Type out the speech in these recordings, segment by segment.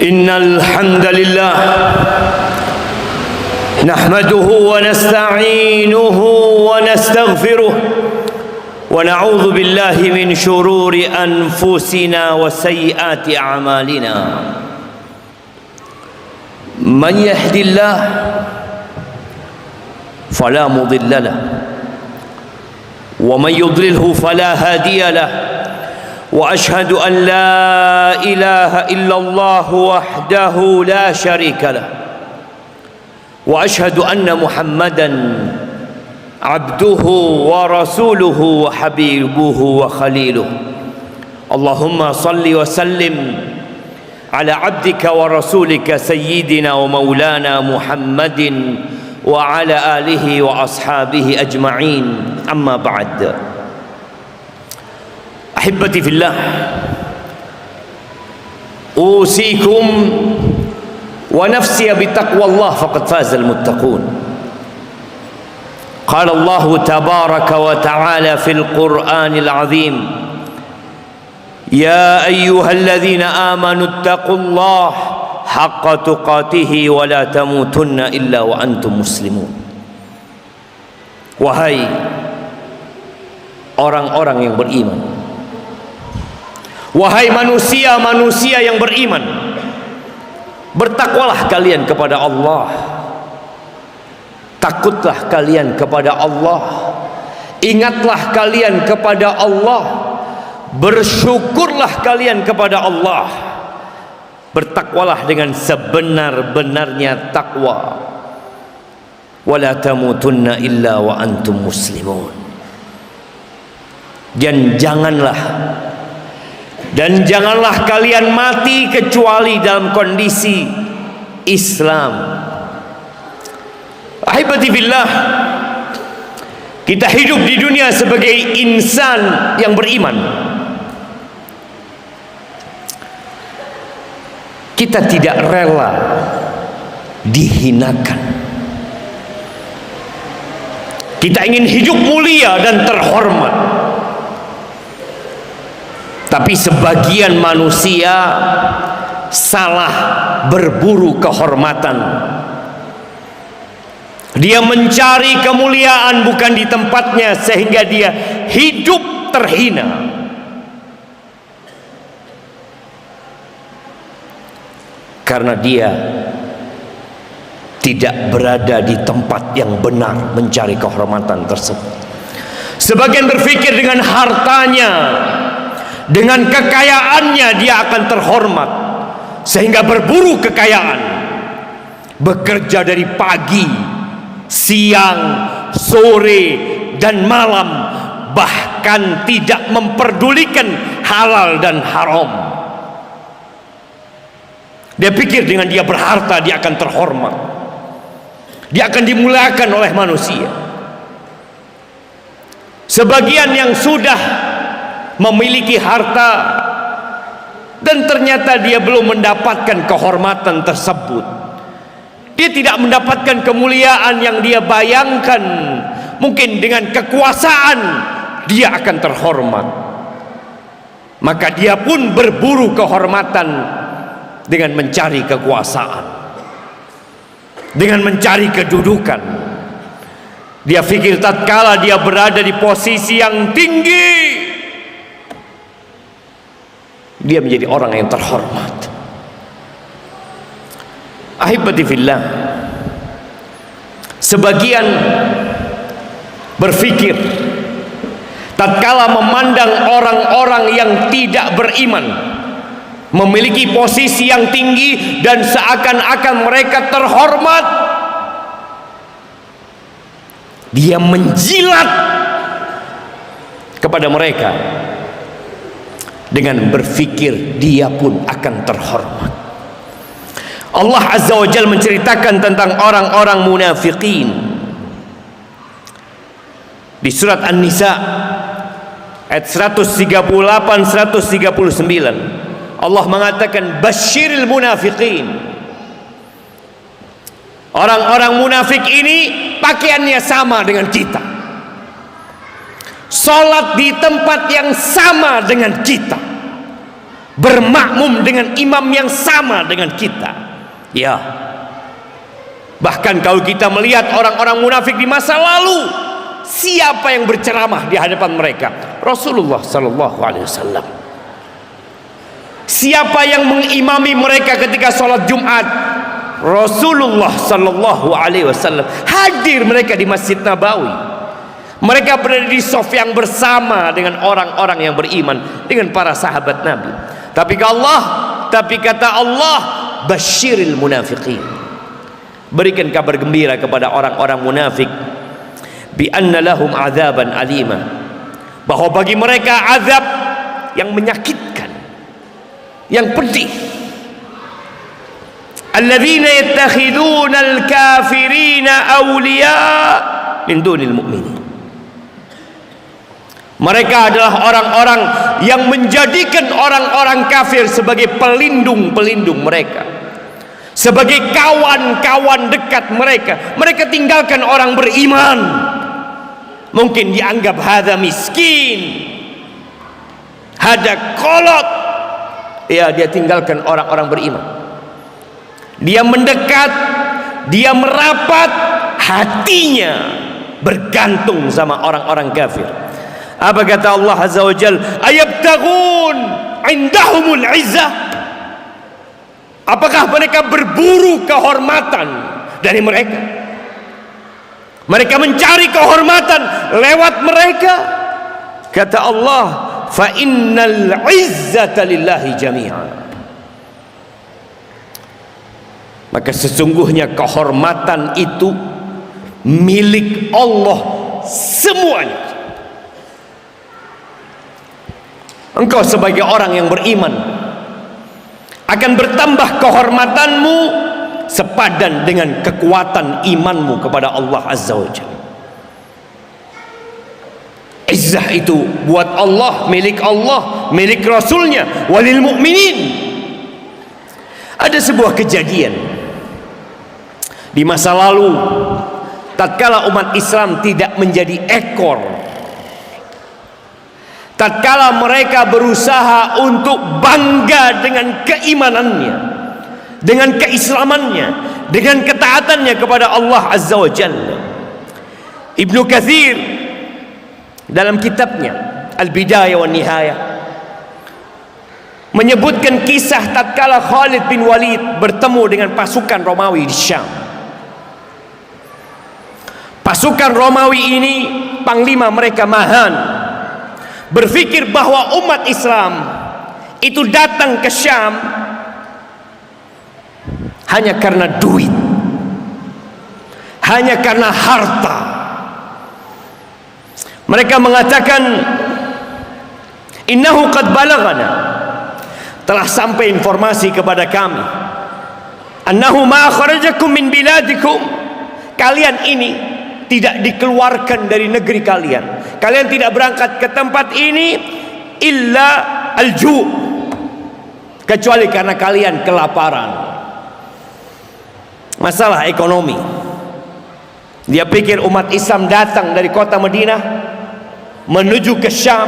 Innal hamdalillah nahmaduhu wa nasta'inuhu wa nastaghfiruh wa na'udzu billahi min shururi anfusina wa sayyiati a'malina. Man yahdihillah fala mudilla lahu wa man yudlilhu fala hadiya lahu. وأشهد أن لا إله إلا الله وحده لا شريك له وأشهد أن محمدا عبده ورسوله وحبيبه وخليله. اللهم صل وسلم على عبدك ورسولك سيدنا ومولانا محمد وعلى آله وأصحابه أجمعين. أما بعد، أحبتي في الله، أوصيكم ونفسي بتقوى الله فقد فاز المتقون. قال الله تبارك وتعالى في القرآن العظيم: يا أيها الذين آمنوا اتقوا الله حق تقاته ولا تموتن إلا وأنتم مسلمون. Wahai orang-orang yang beriman, wahai manusia-manusia yang beriman, bertakwalah kalian kepada Allah, takutlah kalian kepada Allah, ingatlah kalian kepada Allah, bersyukurlah kalian kepada Allah, bertakwalah dengan sebenar-benarnya takwa. Wala tamutunna illa wa antum muslimun. Dan janganlah kalian mati kecuali dalam kondisi Islam. Ahibati billah, kita hidup di dunia sebagai insan yang beriman. Kita tidak rela dihinakan. Kita ingin hidup mulia dan terhormat. Tapi sebagian manusia salah berburu kehormatan. Dia mencari kemuliaan bukan di tempatnya, sehingga dia hidup terhina. Karena dia tidak berada di tempat yang benar mencari kehormatan tersebut. Sebagian berpikir dengan hartanya, dengan kekayaannya dia akan terhormat, sehingga berburu kekayaan, bekerja dari pagi, siang, sore, dan malam, bahkan tidak memperdulikan halal dan haram. Dia pikir dengan dia berharta dia akan terhormat, dia akan dimuliakan oleh manusia. Sebagian yang sudah memiliki harta dan ternyata dia belum mendapatkan kehormatan tersebut, dia tidak mendapatkan kemuliaan yang dia bayangkan. Mungkin dengan kekuasaan dia akan terhormat, maka dia pun berburu kehormatan dengan mencari kekuasaan, dengan mencari kedudukan. Dia pikir tatkala dia berada di posisi yang tinggi, dia menjadi orang yang terhormat. Ahibati fillah, sebagian berpikir tatkala memandang orang-orang yang tidak beriman memiliki posisi yang tinggi dan seakan-akan mereka terhormat, dia menjilat kepada mereka dengan berpikir dia pun akan terhormat. Allah Azza wa Jalla menceritakan tentang orang-orang munafikin di surat An-Nisa ayat 138-139. Allah mengatakan basyiril munafiqin. Orang-orang munafik ini pakaiannya sama dengan kita, salat di tempat yang sama dengan kita, bermakmum dengan imam yang sama dengan kita. Ya, bahkan kalau kita melihat orang-orang munafik di masa lalu, siapa yang berceramah di hadapan mereka? Rasulullah sallallahu alaihi wasallam. Siapa yang mengimami mereka ketika sholat Jumat? Rasulullah sallallahu alaihi wasallam. Hadir mereka di Masjid Nabawi. Mereka berada di shaf yang bersama dengan orang-orang yang beriman, dengan para sahabat Nabi. Tapi kata Allah, basyiril munafiqin. Berikan kabar gembira kepada orang-orang munafik, bi anna lahum adzaban alima, bahwa bagi mereka azab yang menyakitkan, yang pedih. Alladzina yattakhiduna al-kafirina awliya min dunil mu'minin. Mereka adalah orang-orang yang menjadikan orang-orang kafir sebagai pelindung-pelindung mereka, sebagai kawan-kawan dekat mereka. Mereka tinggalkan orang beriman. Mungkin dianggap hada miskin, hada kolot. Ya, dia tinggalkan orang-orang beriman. Dia mendekat, dia merapat, hatinya bergantung sama orang-orang kafir. Apa kata Allah Azza wa Jal? Ayabtaghun indahumul izzah. Apakah mereka berburu kehormatan dari mereka? Mereka mencari kehormatan lewat mereka. Kata Allah, fa innal izzata lillahi jami'an. Maka sesungguhnya kehormatan itu milik Allah semuanya. Engkau sebagai orang yang beriman akan bertambah kehormatanmu sepadan dengan kekuatan imanmu kepada Allah Azza wa Jalla. Izzah itu buat Allah, milik Rasulnya, walil mu'minin. Ada sebuah kejadian di masa lalu, tatkala umat Islam tidak menjadi ekor, tatkala mereka berusaha untuk bangga dengan keimanannya, dengan keislamannya, dengan ketaatannya kepada Allah Azza wa Jalla. Ibnu Katsir dalam kitabnya Al-Bidayah wa Nihayah menyebutkan kisah tatkala Khalid bin Walid bertemu dengan pasukan Romawi di Syam. Pasukan Romawi ini, panglima mereka Mahan, berpikir bahwa umat Islam itu datang ke Syam hanya karena duit, hanya karena harta. Mereka mengatakan, innahu qad balaghana, telah sampai informasi kepada kami, annahu ma akhrajakum min biladikum, kalian ini tidak dikeluarkan dari negeri kalian. Kalian tidak berangkat ke tempat ini illa al-ju', kecuali karena kalian kelaparan. Masalah ekonomi. Dia pikir umat Islam datang dari kota Madinah menuju ke Syam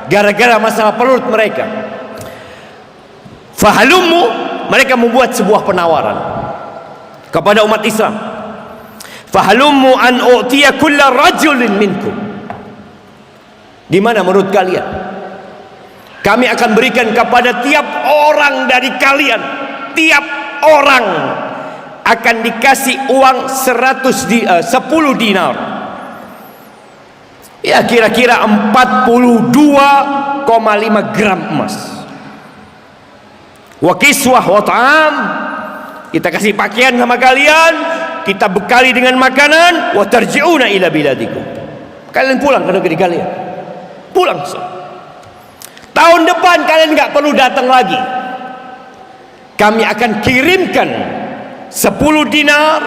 gara-gara masalah perut mereka. Fahalumu, mereka membuat sebuah penawaran kepada umat Islam. Fahalumu an u'tiya kulla rajulin minkum, di mana menurut kalian kami akan berikan kepada tiap orang dari kalian, tiap orang akan dikasih uang 10 dinar, ya kira-kira 42,5 gram emas. Wa kiswah wa ta'am, kita kasih pakaian sama kalian, kita bekali dengan makanan. Wa tarji'una ila biladikum, kalian pulang ke negeri kalian, pulang. Tahun depan kalian nggak perlu datang lagi, kami akan kirimkan 10 dinar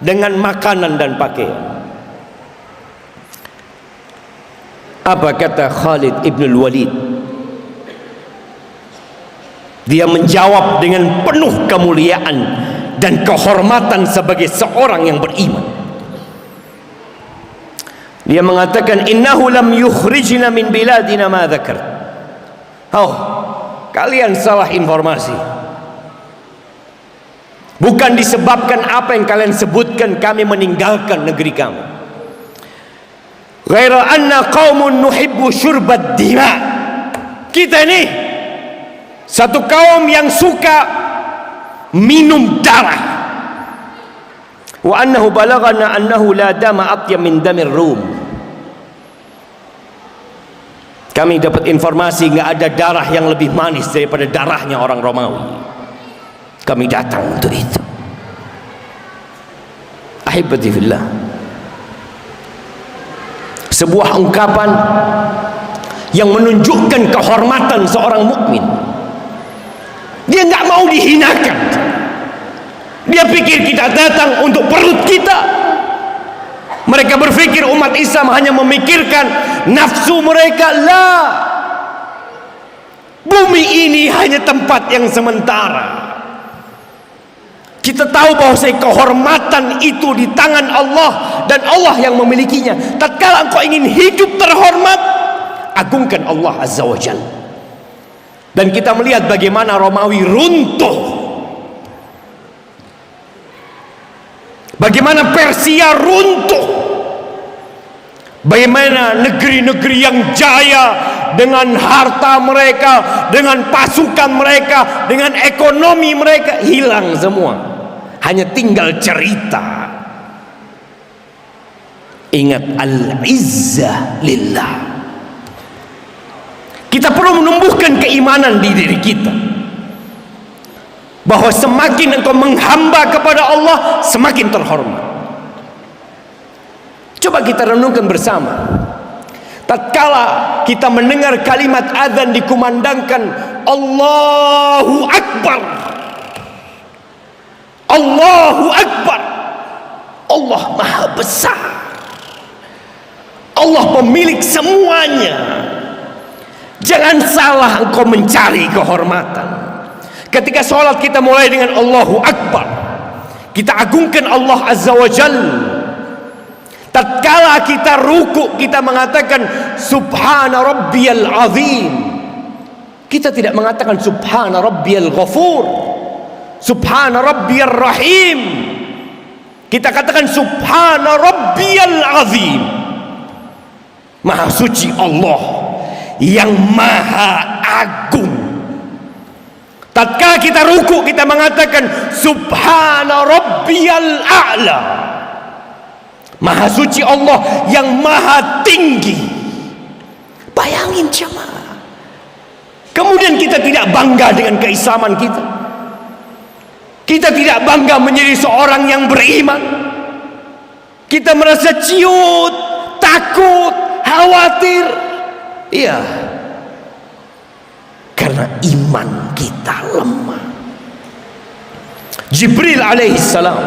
dengan makanan dan pakaian. Apa kata Khalid ibn Walid? Dia menjawab dengan penuh kemuliaan dan kehormatan sebagai seorang yang beriman. Dia mengatakan, innahu lam yukhrijna min biladina ma dzakar. Oh, kalian salah informasi. Bukan disebabkan apa yang kalian sebutkan kami meninggalkan negeri kamu. Ghaira anna qaumun nuhibbu syurbat dima. Kita ini satu kaum yang suka minum darah. Wa annahu balagana annahu la dama atyam min damir rum. Kami dapat informasi enggak ada darah yang lebih manis daripada darahnya orang Romawi. Kami datang untuk itu. Ahibati fillah, sebuah ungkapan yang menunjukkan kehormatan seorang mukmin. Dia enggak mau dihinakan. Dia pikir kita datang untuk perut kita. Mereka berpikir umat Islam hanya memikirkan nafsu mereka. La, bumi ini hanya tempat yang sementara. Kita tahu bahwa kehormatan itu di tangan Allah dan Allah yang memilikinya. Tatkala engkau ingin hidup terhormat, agungkan Allah Azza wa Jalla. Dan kita melihat bagaimana Romawi runtuh, bagaimana Persia runtuh, bagaimana negeri-negeri yang jaya dengan harta mereka, dengan pasukan mereka, dengan ekonomi mereka hilang semua. Hanya tinggal cerita. Ingat, al-izzah lillah. Kita perlu menumbuhkan keimanan di diri kita, bahwa semakin engkau menghamba kepada Allah, semakin terhormat. Coba kita renungkan bersama. Tatkala kita mendengar kalimat azan dikumandangkan, Allahu Akbar, Allahu Akbar. Allah Maha Besar. Allah pemilik semuanya. Jangan salah engkau mencari kehormatan. Ketika sholat kita mulai dengan Allahu Akbar, kita agungkan Allah Azza wa Jalla. Tatkala kita ruku, kita mengatakan Subhana Rabbiyal Azim. Kita tidak mengatakan Subhana Rabbiyal Ghafur, Subhana Rabbiyar Rahim. Kita katakan Subhana Rabbiyal Azim. Maha suci Allah yang maha agung. Tatkala kita ruku, kita mengatakan Subhana Rabbiyal A'la. Maha suci Allah yang maha tinggi. Bayangin jemaah. Kemudian kita tidak bangga dengan keislaman kita. Kita tidak bangga menjadi seorang yang beriman. Kita merasa ciut, takut, khawatir. Iya, karena iman kita lemah. Jibril alaihissalam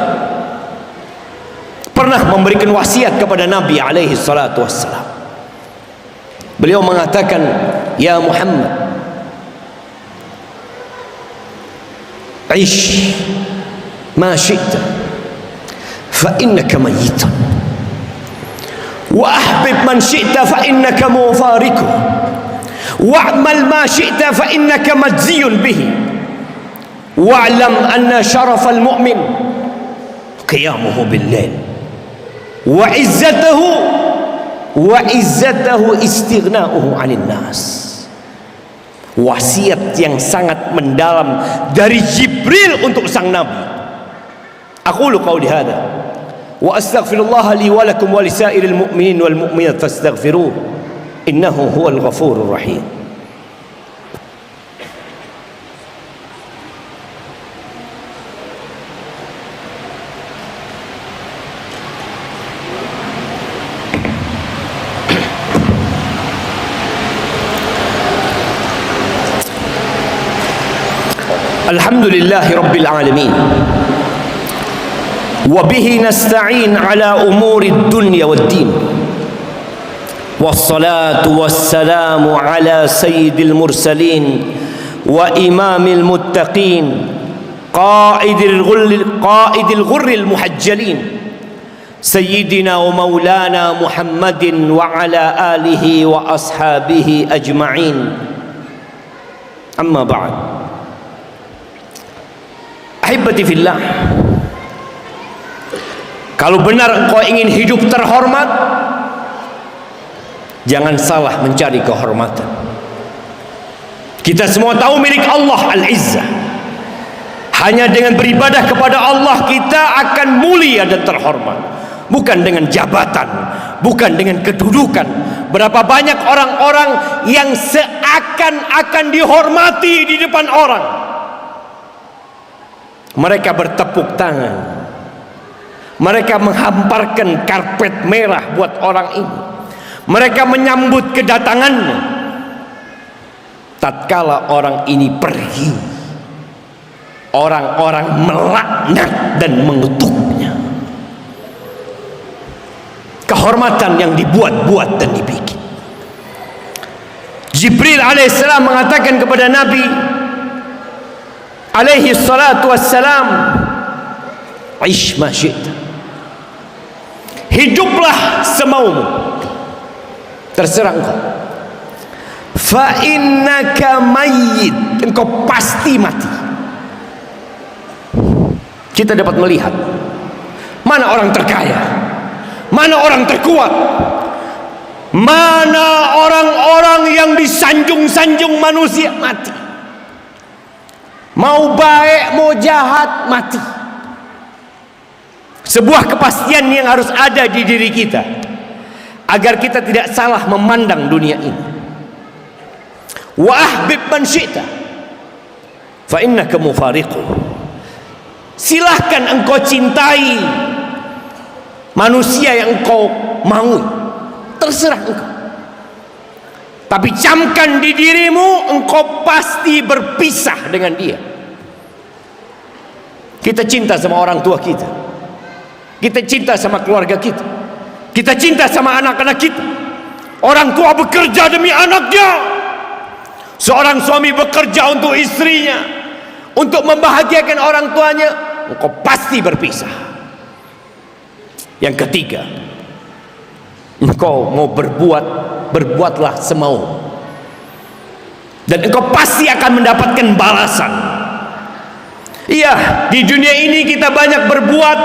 pernah memberikan wasiat kepada Nabi alaihi salatu wassalam. Beliau mengatakan, ya Muhammad, ish ma syi'ta fa innaka mayyitun wa ahbib man syi'ta fa innaka mufariku wa'mal ma syi'ta fa innaka majziyun bihi wa'lam anna syarafal mu'min qiyamuhu bil-lail wa izzatahu istighna'uhu 'anil nas. Wasiat yang sangat mendalam dari Jibril untuk sang Nabi. Aqulu qawli hadha wa astaghfirullah li wa lakum wa lisairil mu'minin wal mu'minat fastaghfiruh innahu huwal ghafurur rahim. Alhamdulillahi Rabbil Alamin, wa bihi nasta'in ala umuri dunya wad din, wassalatu wassalamu ala sayyidil mursalin wa imamil muttaqin qaidil ghurril muhajjalin sayyidina wa maulana Muhammadin wa ala alihi wa ashabihi ajma'in. Amma ba'd. Ahibati fillah, kalau benar engkau ingin hidup terhormat, jangan salah mencari kehormatan. Kita semua tahu milik Allah Al-Izzah. Hanya dengan beribadah kepada Allah kita akan mulia dan terhormat, bukan dengan jabatan, bukan dengan kedudukan. Berapa banyak orang-orang yang seakan-akan dihormati di depan orang. Mereka bertepuk tangan, mereka menghamparkan karpet merah buat orang ini, mereka menyambut kedatangannya. Tatkala orang ini pergi, orang-orang melaknat dan mengutuknya. Kehormatan yang dibuat-buat dan dibikin. Jibril alaihissalam mengatakan kepada Nabi alaihi salatu wassalam, "Ish ma syi'ta." Hiduplah semaumu, terserah engkau. Fa innaka mayyit, engkau pasti mati. Kita dapat melihat mana orang terkaya, mana orang terkuat, mana orang-orang yang disanjung-sanjung manusia mati. Mau baik mau jahat mati. Sebuah kepastian yang harus ada di diri kita agar kita tidak salah memandang dunia ini. Wa ahbib man syi'ta fa innaka mufariquh. Silahkan engkau cintai manusia yang engkau mau, terserah engkau. Tapi camkan di dirimu, engkau pasti berpisah dengan dia. Kita cinta sama orang tua kita, kita cinta sama keluarga kita, kita cinta sama anak-anak kita. Orang tua bekerja demi anaknya, seorang suami bekerja untuk istrinya, untuk membahagiakan orang tuanya. Engkau pasti berpisah. Yang ketiga, engkau mau berbuat, berbuatlah semau, dan engkau pasti akan mendapatkan balasan. Iya, di dunia ini kita banyak berbuat,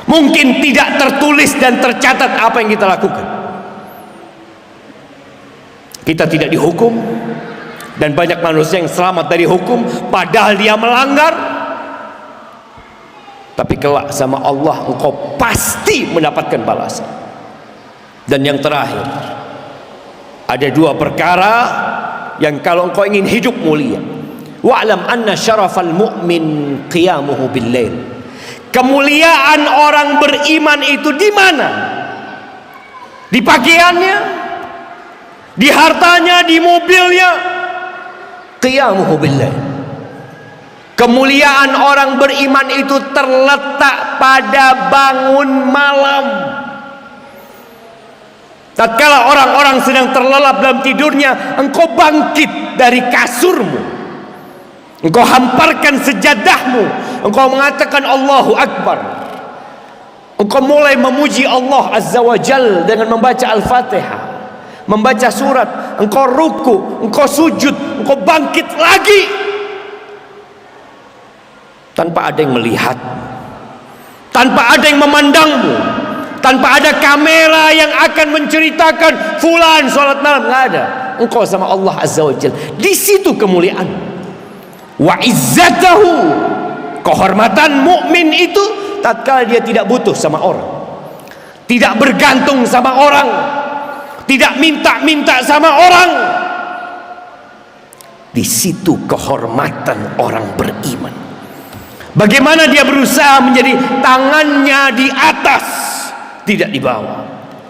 mungkin tidak tertulis dan tercatat apa yang kita lakukan. Kita tidak dihukum, dan banyak manusia yang selamat dari hukum padahal dia melanggar. Tapi kelak sama Allah engkau pasti mendapatkan balasan. Dan yang terakhir, ada dua perkara yang kalau engkau ingin hidup mulia, wa'lam anna syarafal mu'min qiyamuhu bil-lail. Kemuliaan orang beriman itu di mana? Di pakaiannya, di hartanya, di mobilnya. Qiyamuhu bil-lail. Kemuliaan orang beriman itu terletak pada bangun malam. Tatkala orang-orang sedang terlelap dalam tidurnya, engkau bangkit dari kasurmu, engkau hamparkan sejadahmu, engkau mengatakan Allahu Akbar, engkau mulai memuji Allah Azza wa Jal dengan membaca Al-Fatihah, membaca surat, engkau ruku, engkau sujud, engkau bangkit lagi tanpa ada yang melihat, tanpa ada yang memandangmu, tanpa ada kamera yang akan menceritakan fulan sholat malam. Nggak ada. Engkau sama Allah Azza wa Jalla. Di situ kemuliaan. Wa izzatahu, kehormatan mukmin itu tatkala dia tidak butuh sama orang, tidak bergantung sama orang, tidak minta-minta sama orang. Di situ kehormatan orang beriman. Bagaimana dia berusaha menjadi tangannya di atas, tidak di bawah.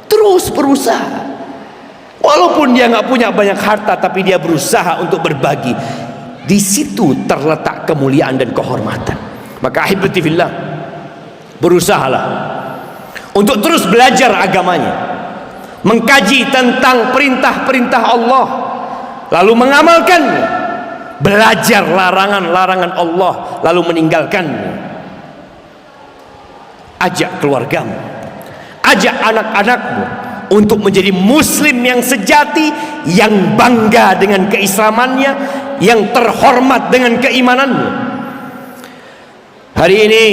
Terus berusaha. Walaupun dia nggak punya banyak harta, tapi dia berusaha untuk berbagi. Di situ terletak kemuliaan dan kehormatan. Maka ahibati fillah, berusahalah untuk terus belajar agamanya, mengkaji tentang perintah-perintah Allah, lalu mengamalkannya, belajar larangan-larangan Allah, lalu meninggalkannya. Ajak keluargamu, ajak anak-anakmu untuk menjadi muslim yang sejati, yang bangga dengan keislamannya, yang terhormat dengan keimanannya. Hari ini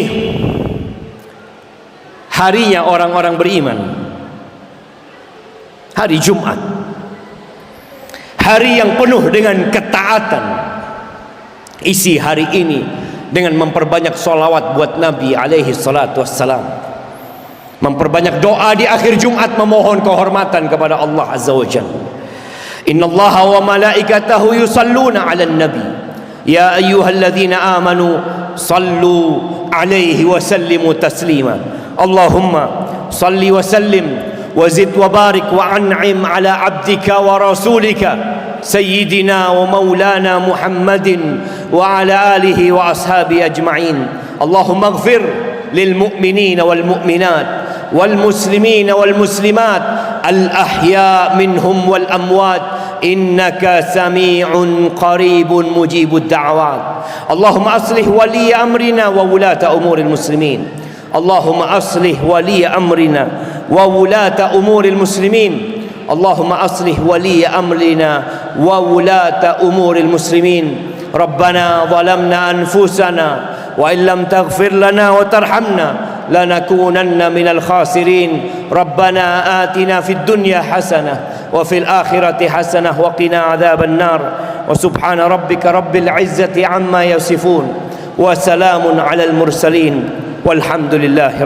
harinya orang-orang beriman, hari Jumat, hari yang penuh dengan ketaatan. Isi hari ini dengan memperbanyak sholawat buat Nabi alaihi salatu wassalam, memperbanyak doa di akhir Jumat, memohon kehormatan kepada Allah azza wa jalla. Innallaha wa malaikatahu yusalluna 'alan nabi ya ayyuhalladzina amanu sallu 'alaihi wa sallimu taslima. Allahumma salli wa sallim wa zid wa barik wa an'im 'ala 'abdika wa rasulika سيدنا ومولانا محمد وعلى آله وأصحابه أجمعين. اللهم اغفر للمؤمنين والمؤمنات والمسلمين والمسلمات الأحياء منهم والأموات إنك سميع قريب مجيب الدعوات. اللهم أصلح ولي أمرنا وولاة أمور المسلمين. اللهم أصلح ولي أمرنا وولاة أمور المسلمين. اللهم أصلح ولي أمرنا وولاة أمور المسلمين. ربنا ظلمنا أنفسنا وإن لم تغفر لنا وترحمنا لنكونن من الخاسرين. ربنا آتنا في الدنيا حسنة وفي الآخرة حسنة وقنا عذاب النار. وسبحان ربك رب العزة عما يصفون وسلام على المرسلين والحمد لله.